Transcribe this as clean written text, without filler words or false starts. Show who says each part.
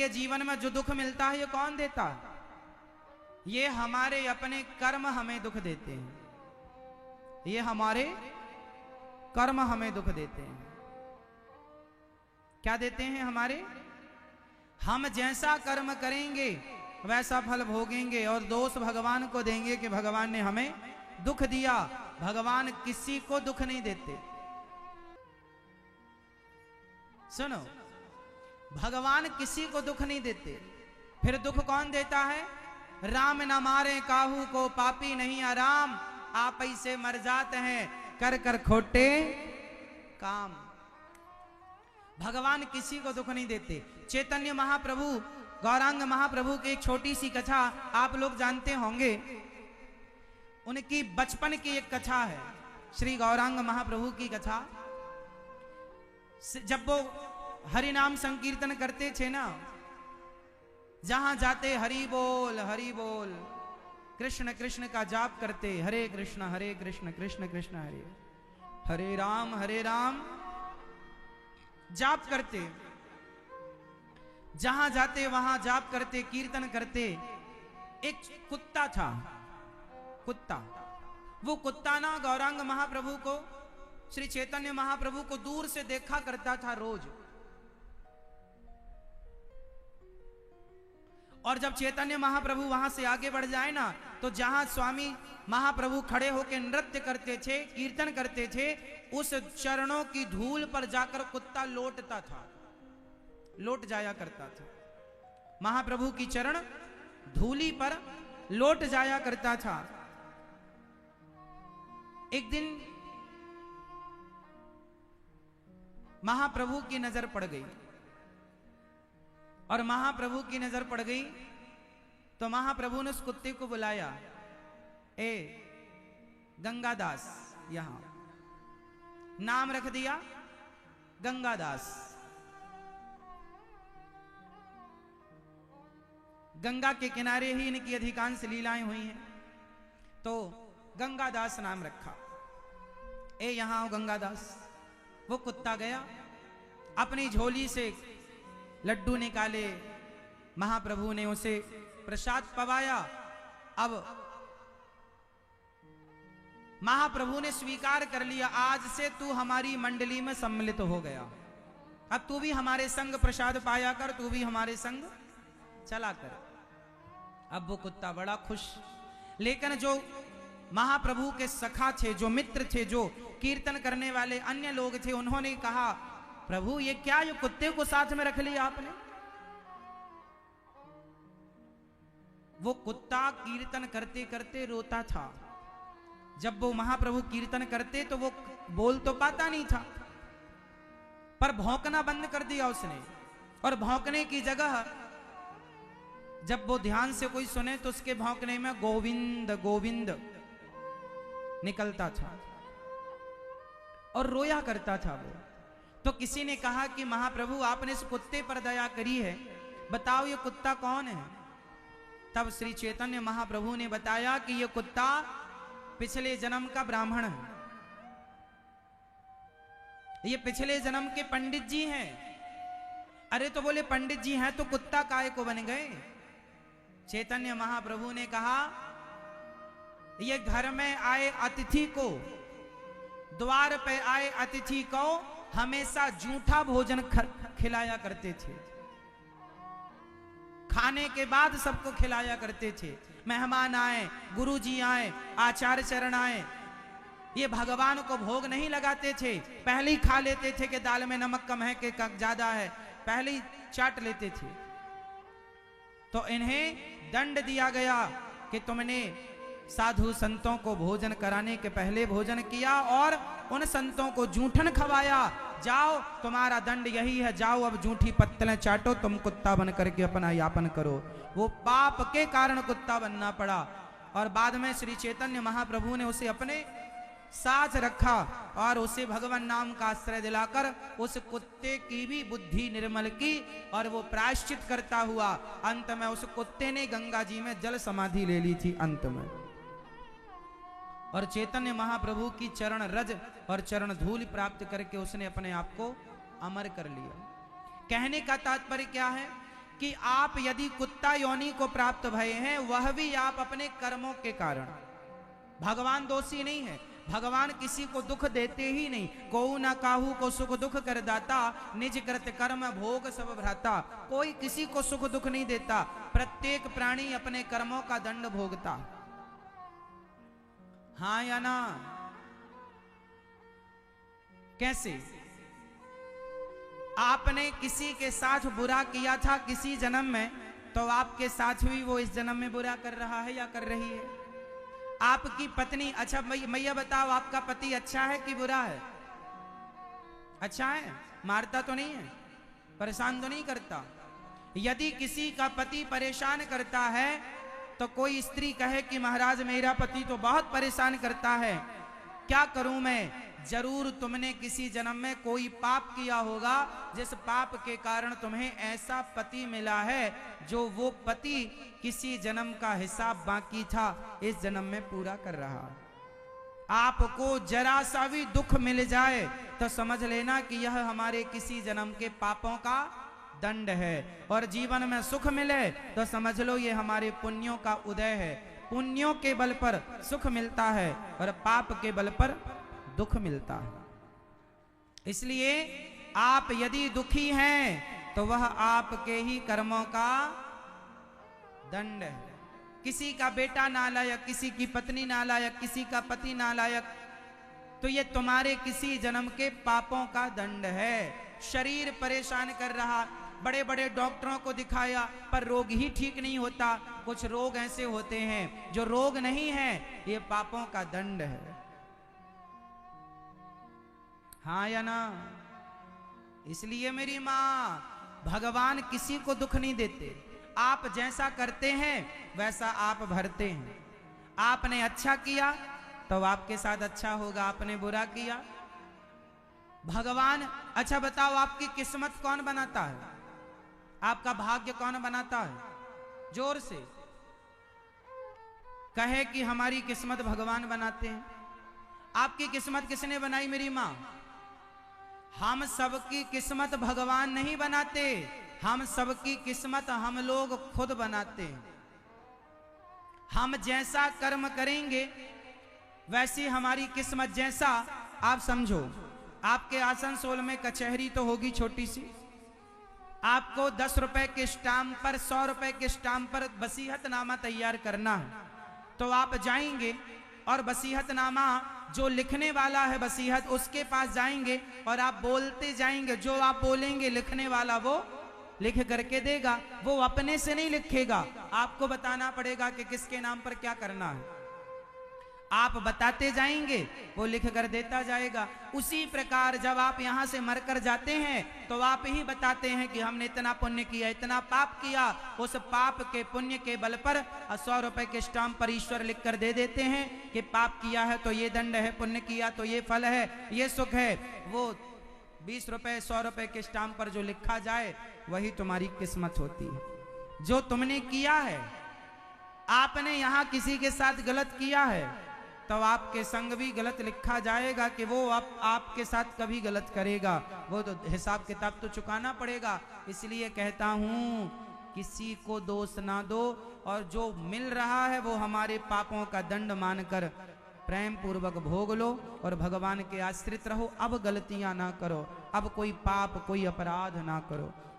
Speaker 1: ये जीवन में जो दुख मिलता है ये कौन देता है? ये हमारे अपने कर्म हमें दुख देते हैं, ये हमारे कर्म हमें दुख देते हैं। क्या देते हैं हमारे? हम जैसा कर्म करेंगे वैसा फल भोगेंगे, और दोष भगवान को देंगे कि भगवान ने हमें दुख दिया। भगवान किसी को दुख नहीं देते। सुनो, भगवान किसी को दुख नहीं देते। फिर दुख कौन देता है? राम न मारे काहू को, पापी नहीं आराम, आप ऐसे मर जाते हैं कर कर खोटे काम। भगवान किसी को दुख नहीं देते। चैतन्य महाप्रभु, गौरांग महाप्रभु की एक छोटी सी कथा आप लोग जानते होंगे। उनकी बचपन की एक कथा है, श्री गौरांग महाप्रभु की कथा। जब वो हरि नाम संकीर्तन करते थे ना, जहां जाते हरि बोल कृष्ण कृष्ण का जाप करते, हरे कृष्ण कृष्ण कृष्ण हरे हरे राम जाप करते। जहां जाते वहां जाप करते, कीर्तन करते। एक कुत्ता था, कुत्ता। वो कुत्ता ना गौरांग महाप्रभु को, श्री चैतन्य महाप्रभु को दूर से देखा करता था रोज। और जब चैतन्य महाप्रभु वहां से आगे बढ़ जाए ना, तो जहां स्वामी महाप्रभु खड़े होकर नृत्य करते थे, कीर्तन करते थे, उस चरणों की धूल पर जाकर कुत्ता लौटता था, लौट जाया करता था। महाप्रभु की चरण धूली पर लौट जाया करता था। एक दिन महाप्रभु की नजर पड़ गई, और महाप्रभु की नजर पड़ गई तो महाप्रभु ने उस कुत्ते को बुलाया, ए गंगादास, यहां नाम रख दिया गंगादास। गंगा के किनारे ही इनकी अधिकांश लीलाएं हुई हैं, तो गंगादास नाम रखा। ए यहां आओ गंगादास। वो कुत्ता गया, अपनी झोली से लड्डू निकाले, महाप्रभु ने उसे प्रसाद पवाया। अब महाप्रभु ने स्वीकार कर लिया, आज से तू हमारी मंडली में सम्मिलित हो गया, अब तू भी हमारे संग प्रसाद पाया कर, तू भी हमारे संग चला कर। अब वो कुत्ता बड़ा खुश। लेकिन जो महाप्रभु के सखा थे, जो मित्र थे, जो कीर्तन करने वाले अन्य लोग थे, उन्होंने कहा, प्रभु ये क्या, ये कुत्ते को साथ में रख लिया आपने? वो कुत्ता कीर्तन करते करते रोता था। जब वो महाप्रभु कीर्तन करते तो वो बोल तो पाता नहीं था, पर भौंकना बंद कर दिया उसने। और भौंकने की जगह जब वो ध्यान से कोई सुने तो उसके भौंकने में गोविंद गोविंद निकलता था, और रोया करता था वो। तो किसी ने कहा कि महाप्रभु आपने इस कुत्ते पर दया करी है, बताओ ये कुत्ता कौन है? तब श्री चैतन्य महाप्रभु ने बताया कि ये कुत्ता पिछले जन्म का ब्राह्मण है, ये पिछले जन्म के पंडित जी हैं। अरे तो बोले पंडित जी हैं तो कुत्ता काहे को बन गए? चैतन्य महाप्रभु ने कहा, ये घर में आए अतिथि को, द्वार पे आए अतिथि को हमेशा जूठा भोजन खिलाया करते थे, खाने के बाद सबको खिलाया करते थे। मेहमान आए, गुरुजी आए, आचार्य चरण आए, ये भगवान को भोग नहीं लगाते थे, पहले ही खा लेते थे कि दाल में नमक कम है कि ज्यादा है, पहले ही चाट लेते थे। तो इन्हें दंड दिया गया कि तुमने साधु संतों को भोजन कराने के पहले भोजन किया और उन संतों को जूठन खवाया, जाओ तुम्हारा दंड यही है, जाओ अब जूठी पत्तलें चाटो, तुम कुत्ता बन करके अपना यापन करो। वो पाप के कारण कुत्ता बनना पड़ा, और बाद में श्री चैतन्य महाप्रभु ने उसे अपने साथ रखा और उसे भगवान नाम का आश्रय दिलाकर उस कुत्ते की भी बुद्धि निर्मल की, और वो प्रायश्चित करता हुआ अंत में उस कुत्ते ने गंगा जी में जल समाधि ले ली थी अंत में। और चैतन्य महाप्रभु की चरण रज और चरण धूल प्राप्त करके उसने अपने आप को अमर कर लिया। कहने का तात्पर्य क्या है कि आप यदि कुत्ता योनि को प्राप्त भये हैं, वह भी आप अपने कर्मों के कारण। भगवान दोषी नहीं है, भगवान किसी को दुख देते ही नहीं। को न काहू को सुख दुख कर दाता, निज कृत कर्म भोग सब भ्राता। कोई किसी को सुख दुख नहीं देता, प्रत्येक प्राणी अपने कर्मों का दंड भोगता। हाँ या ना? कैसे? आपने किसी के साथ बुरा किया था किसी जन्म में, तो आपके साथ भी वो इस जन्म में बुरा कर रहा है या कर रही है? आपकी पत्नी, अच्छा मैया बताओ, आपका पति अच्छा है कि बुरा है? अच्छा है, मारता तो नहीं है, परेशान तो नहीं करता। यदि किसी का पति परेशान करता है तो कोई स्त्री कहे कि महाराज मेरा पति तो बहुत परेशान करता है, क्या करूं मैं? जरूर तुमने किसी जन्म में कोई पाप किया होगा, जिस पाप के कारण तुम्हें ऐसा पति मिला है, जो वो पति किसी जन्म का हिसाब बाकी था इस जन्म में पूरा कर रहा। आपको जरा सा भी दुख मिल जाए तो समझ लेना कि यह हमारे किसी जन्म के पापों का दंड है, और जीवन में सुख मिले तो समझ लो ये हमारे पुण्यों का उदय है। पुण्यों के बल पर सुख मिलता है और पाप के बल पर दुख मिलता है। इसलिए आप यदि दुखी हैं तो वह आपके ही कर्मों का दंड है। किसी का बेटा नालायक, किसी की पत्नी नालायक, किसी का पति नालायक, तो ये तुम्हारे किसी जन्म के पापों का दंड है। शरीर परेशान कर रहा, बड़े बड़े डॉक्टरों को दिखाया पर रोग ही ठीक नहीं होता। कुछ रोग ऐसे होते हैं जो रोग नहीं है, ये पापों का दंड है। हाँ या ना? इसलिए मेरी माँ, भगवान किसी को दुख नहीं देते। आप जैसा करते हैं वैसा आप भरते हैं। आपने अच्छा किया तो आपके साथ अच्छा होगा, आपने बुरा किया। भगवान, अच्छा बताओ, आपकी किस्मत कौन बनाता है? आपका भाग्य कौन बनाता है? जोर से कहे कि हमारी किस्मत भगवान बनाते हैं। आपकी किस्मत किसने बनाई मेरी माँ? हम सबकी किस्मत भगवान नहीं बनाते, हम सबकी किस्मत हम लोग खुद बनाते हैं। हम जैसा कर्म करेंगे वैसी हमारी किस्मत। जैसा आप समझो, आपके आसनसोल में कचहरी तो होगी छोटी सी, आपको 10 रुपए के स्टाम्प पर, 100 रुपए के स्टाम्प पर वसीयतनामा तैयार करना है, तो आप जाएंगे और वसीयतनामा जो लिखने वाला है वसीयत, उसके पास जाएंगे और आप बोलते जाएंगे। जो आप बोलेंगे लिखने वाला वो लिख करके देगा। वो अपने से नहीं लिखेगा, आपको बताना पड़ेगा कि किसके नाम पर क्या करना है। आप बताते जाएंगे, वो लिख कर देता जाएगा। उसी प्रकार जब आप यहाँ से मरकर जाते हैं तो आप ही बताते हैं कि हमने इतना पुण्य किया, इतना पाप किया। उस पाप के पुण्य के बल पर 100 रुपए के स्टाम्प पर ईश्वर लिख कर दे देते हैं कि पाप किया है तो ये दंड है, पुण्य किया तो ये फल है, ये सुख है। वो 20 रुपए 100 रुपए के स्टाम्प पर जो लिखा जाए वही तुम्हारी किस्मत होती है। जो तुमने किया है, आपने यहाँ किसी के साथ गलत किया है तो आपके संग भी गलत लिखा जाएगा कि वो आपके साथ कभी गलत करेगा। वो तो हिसाब किताब तो चुकाना पड़ेगा। इसलिए कहता हूं, किसी को दोष ना दो, और जो मिल रहा है वो हमारे पापों का दंड मानकर प्रेम पूर्वक भोग लो और भगवान के आश्रित रहो। अब गलतियां ना करो, अब कोई पाप कोई अपराध ना करो।